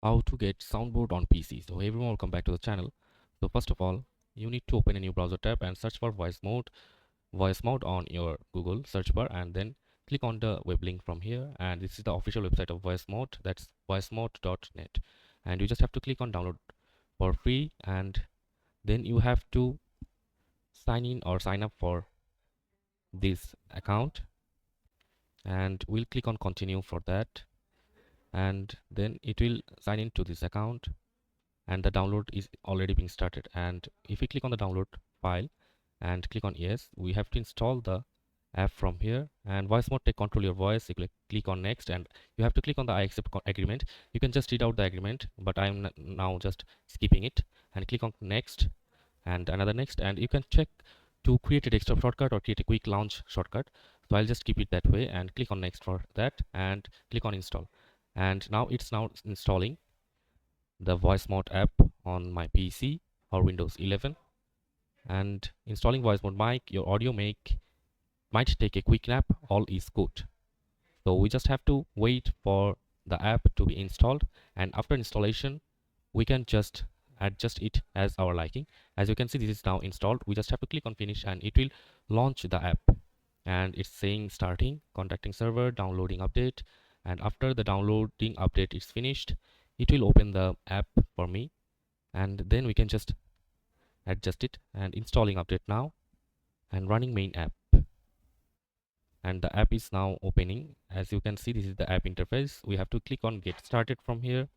How to get soundboard on PC. So everyone, welcome back to the channel. So first of all, you need to open a new browser tab and search for voice mode on your Google search bar, and then click on the web link from here. And this is the official website of voice mode, that's voicemode.net. And you just have to click on download for free, and then you have to sign in or sign up for this account, and we'll click on continue for that, and then it will sign in to this account, and the download is already being started. And if we click on the download file and click on yes, we have to install the app from here. And voice mode take control your voice. You click on next, and you have to click on the I accept agreement. You can just read out the agreement, but I'm now just skipping it, and click on next and another next. And you can check to create a desktop shortcut or create a quick launch shortcut, so I'll just keep it that way and click on next for that and click on install. And now it's installing the voice mode app on my PC or Windows 11. And installing voice mode mic, your audio might take a quick nap, all is good. So we just have to wait for the app to be installed, and after installation we can just adjust it as our liking. As you can see, this is now installed. We just have to click on finish and it will launch the app, and it's saying starting, contacting server, downloading update. And after the downloading update is finished, it will open the app for me, and then we can just adjust it. And installing update now and running main app, and the app is now opening. As you can see, this is the app interface. We have to click on get started from here.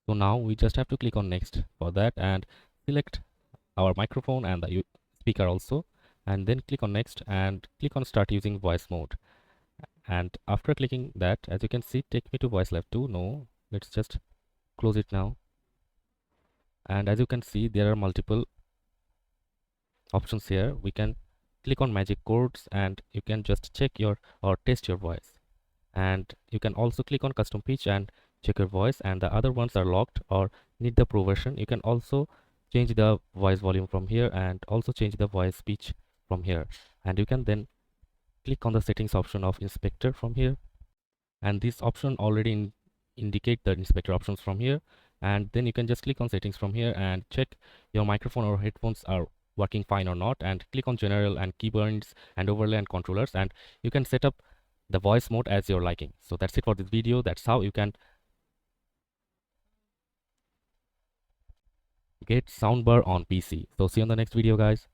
So now we just have to click on next for that and select our microphone and the speaker also, and then click on next and click on start using voice mode. And after clicking that, as you can see, take me to voice lab 2. No, let's just close it now. And as you can see, there are multiple options here. We can click on magic chords and you can just check your or test your voice. And you can also click on custom pitch and check your voice, and the other ones are locked or need the pro version. You can also change the voice volume from here and also change the voice pitch from here. And you can then click on the settings option of inspector from here, and this option already indicate the inspector options from here. And then you can just click on settings from here and check your microphone or headphones are working fine or not, and click on general and keyboards and overlay and controllers, and you can set up the voice mode as your liking. So that's it for this video. That's how you can get soundbar on PC. So see you on the next video, guys.